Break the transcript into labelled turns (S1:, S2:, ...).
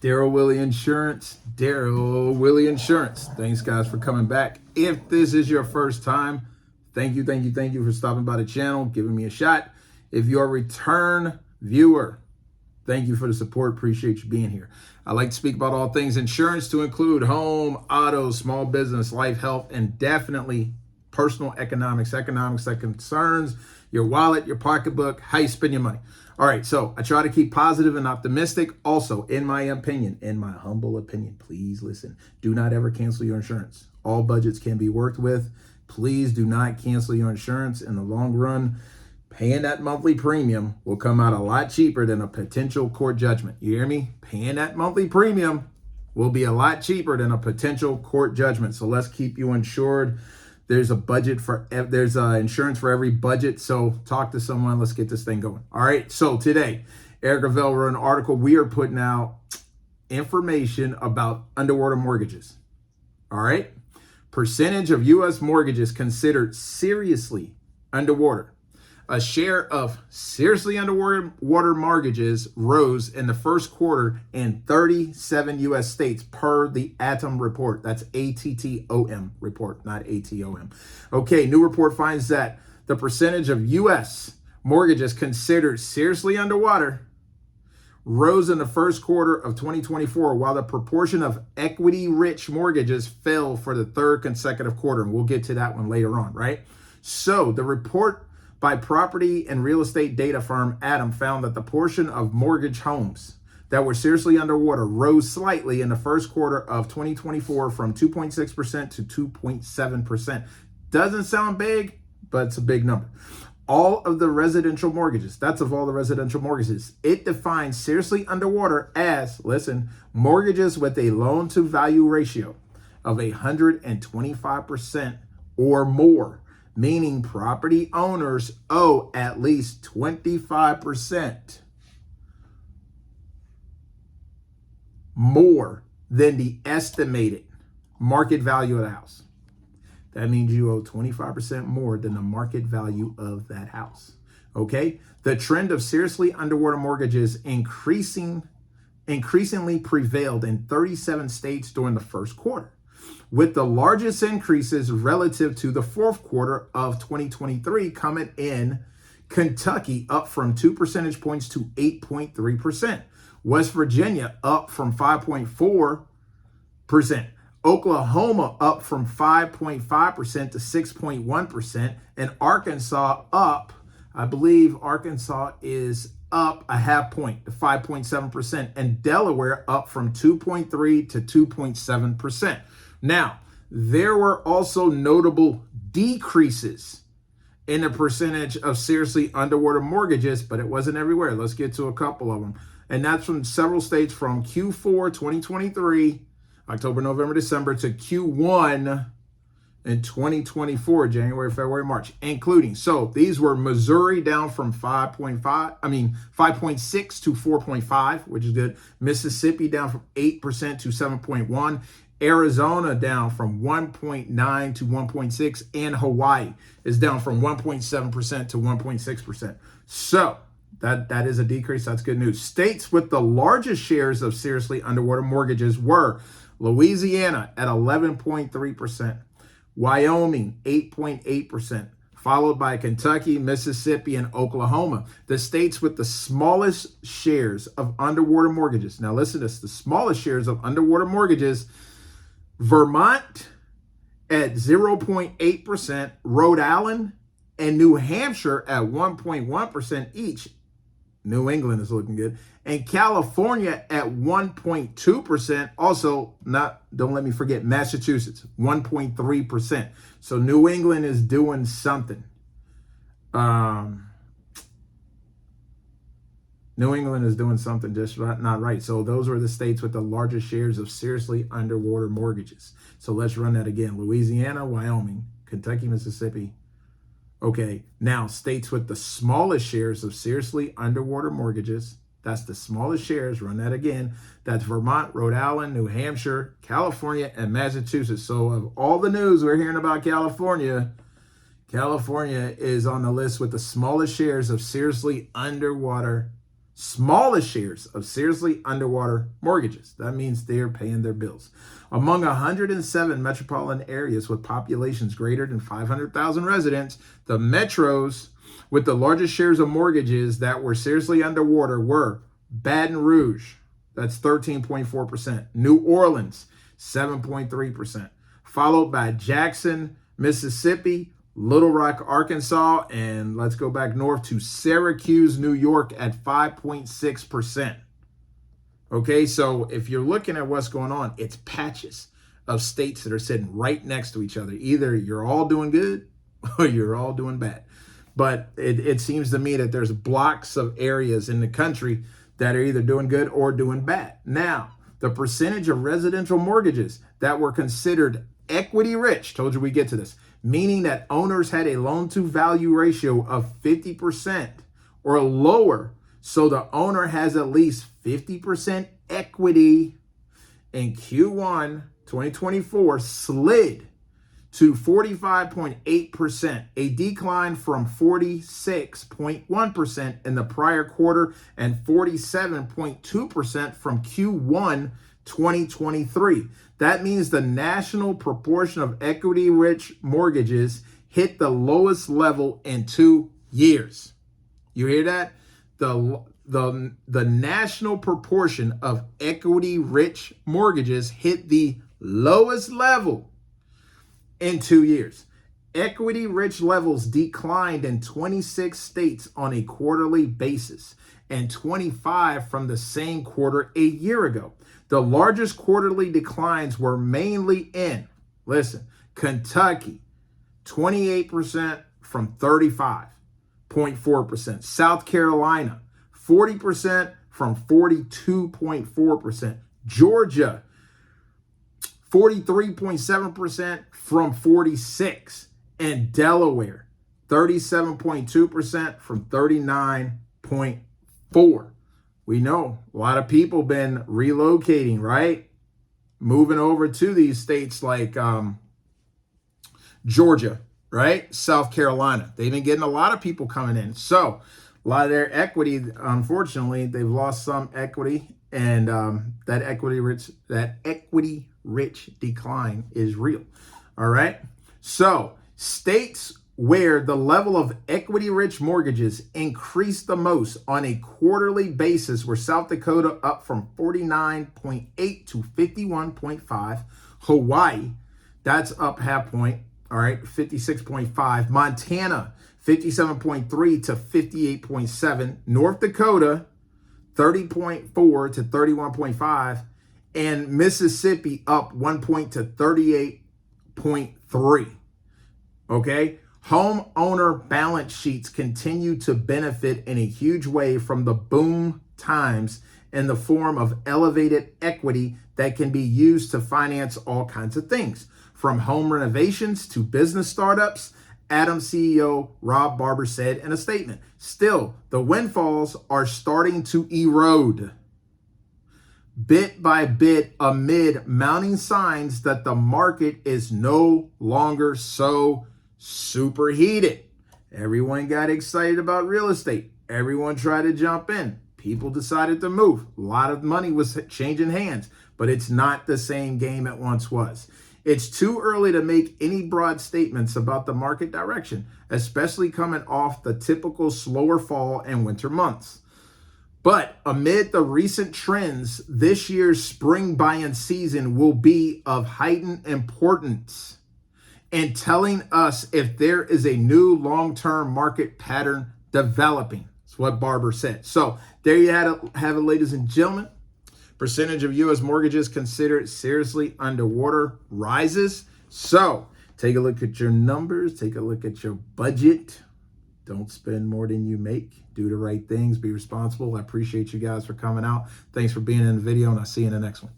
S1: Daryl Willie Insurance. Daryl Willie Insurance. Thanks, guys, for coming back. If this is your first time, thank you for stopping by the channel, giving me a shot. If you're a return viewer, thank you for the support. Appreciate you being here. I like to speak about all things insurance, to include home, auto, small business, life, health, and definitely personal economics that concerns your wallet, your pocketbook, how you spend your money. All right, so I try to keep positive and optimistic. Also, in my humble opinion, please listen. Do not ever cancel your insurance. All budgets can be worked with. Please do not cancel your insurance. In the long run, paying that monthly premium will come out a lot cheaper than a potential court judgment. You hear me? Paying that monthly premium will be a lot cheaper than a potential court judgment. So let's keep you insured. There's insurance for every budget. So talk to someone. Let's get this thing going. All right. So today, Eric Revelle wrote an article. We are putting out information about underwater mortgages. All right. Percentage of U.S. mortgages considered seriously underwater. A share of seriously underwater mortgages rose in the first quarter in 37 U.S. states per the ATTOM report. That's ATTOM report, not ATOM. Okay, new report finds that the percentage of U.S. mortgages considered seriously underwater rose in the first quarter of 2024, while the proportion of equity-rich mortgages fell for the third consecutive quarter. And we'll get to that one later on, right? So the report by property and real estate data firm ATTOM found that the portion of mortgage homes that were seriously underwater rose slightly in the first quarter of 2024 from 2.6% to 2.7%. Doesn't sound big, but it's a big number. All of the residential mortgages, that's of all the residential mortgages, it defines seriously underwater as, listen, mortgages with a loan to value ratio of 125% or more. Meaning property owners owe at least 25% more than the estimated market value of the house. That means you owe 25% more than the market value of that house. Okay? The trend of seriously underwater mortgages increasingly prevailed in 37 states during the first quarter, with the largest increases relative to the fourth quarter of 2023 coming in Kentucky, up from 2 percentage points to 8.3%. West Virginia up from 5.4%. Oklahoma up from 5.5% to 6.1%. And Arkansas up, I believe Arkansas is up a half point to 5.7%. And Delaware up from 2.3 to 2.7%. Now, there were also notable decreases in the percentage of seriously underwater mortgages, but it wasn't everywhere. Let's get to a couple of them. And that's from several states from Q4 2023, October, November, December, to Q1 in 2024, January, February, March, including. So these were Missouri down from 5.6 to 4.5, which is good. Mississippi down from 8% to 7.1. Arizona down from 1.9 to 1.6, and Hawaii is down from 1.7% to 1.6%. So that is a decrease. That's good news. States with the largest shares of seriously underwater mortgages were Louisiana at 11.3%, Wyoming 8.8%, followed by Kentucky, Mississippi, and Oklahoma. The states with the smallest shares of underwater mortgages. Now listen to this, the smallest shares of underwater mortgages: Vermont at 0.8%, Rhode Island and New Hampshire at 1.1% each. New England is looking good. And California at 1.2%. Also, don't let me forget, Massachusetts, 1.3%. So New England is doing something. New England is doing something just not right. So those were the states with the largest shares of seriously underwater mortgages. So let's run that again. Louisiana, Wyoming, Kentucky, Mississippi. Okay, now states with the smallest shares of seriously underwater mortgages. That's the smallest shares. Run that again. That's Vermont, Rhode Island, New Hampshire, California, and Massachusetts. So of all the news we're hearing about California, California is on the list with the smallest shares of seriously underwater smallest shares of seriously underwater mortgages. That means they're paying their bills. Among 107 metropolitan areas with populations greater than 500,000 residents, the metros with the largest shares of mortgages that were seriously underwater were Baton Rouge, that's 13.4%, New Orleans, 7.3%, followed by Jackson, Mississippi, Little Rock, Arkansas, and let's go back north to Syracuse, New York at 5.6%. Okay, so if you're looking at what's going on, it's patches of states that are sitting right next to each other. Either you're all doing good or you're all doing bad. But it seems to me that there's blocks of areas in the country that are either doing good or doing bad. Now, the percentage of residential mortgages that were considered equity rich, told you we get to this, meaning that owners had a loan to value ratio of 50% or lower, so the owner has at least 50% equity, in Q1 2024 slid to 45.8%, a decline from 46.1% in the prior quarter and 47.2% from Q1 2023. That means the national proportion of equity-rich mortgages hit the lowest level in 2 years. You hear that? The national proportion of equity-rich mortgages hit the lowest level in 2 years. Equity-rich levels declined in 26 states on a quarterly basis and 25 from the same quarter a year ago. The largest quarterly declines were mainly in, listen, Kentucky, 28% from 35.4%. South Carolina, 40% from 42.4%. Georgia, 43.7% from 46%. And Delaware, 37.2% from 39.4%. We know a lot of people been relocating, right? Moving over to these states like Georgia, right? South Carolina. They've been getting a lot of people coming in. So a lot of their equity, unfortunately, they've lost some equity, and that equity rich decline is real. All right. So states where the level of equity-rich mortgages increased the most on a quarterly basis were South Dakota, up from 49.8 to 51.5. Hawaii, that's up half point, all right, 56.5. Montana, 57.3 to 58.7. North Dakota, 30.4 to 31.5. And Mississippi up 1 point to 38.3. Okay? Homeowner balance sheets continue to benefit in a huge way from the boom times in the form of elevated equity that can be used to finance all kinds of things, from home renovations to business startups. Adams CEO Rob Barber said in a statement. Still, the windfalls are starting to erode bit by bit amid mounting signs that the market is no longer so superheated. Everyone got excited about real estate. Everyone tried to jump in. People decided to move. A lot of money was changing hands, but it's not the same game it once was. It's too early to make any broad statements about the market direction, especially coming off the typical slower fall and winter months. But amid the recent trends, this year's spring buying season will be of heightened importance in telling us if there is a new long-term market pattern developing. That's what Barber said. So there you have it, ladies and gentlemen. Percentage of U.S. mortgages considered seriously underwater rises. So take a look at your numbers. Take a look at your budget. Don't spend more than you make. Do the right things. Be responsible. I appreciate you guys for coming out. Thanks for being in the video, and I'll see you in the next one.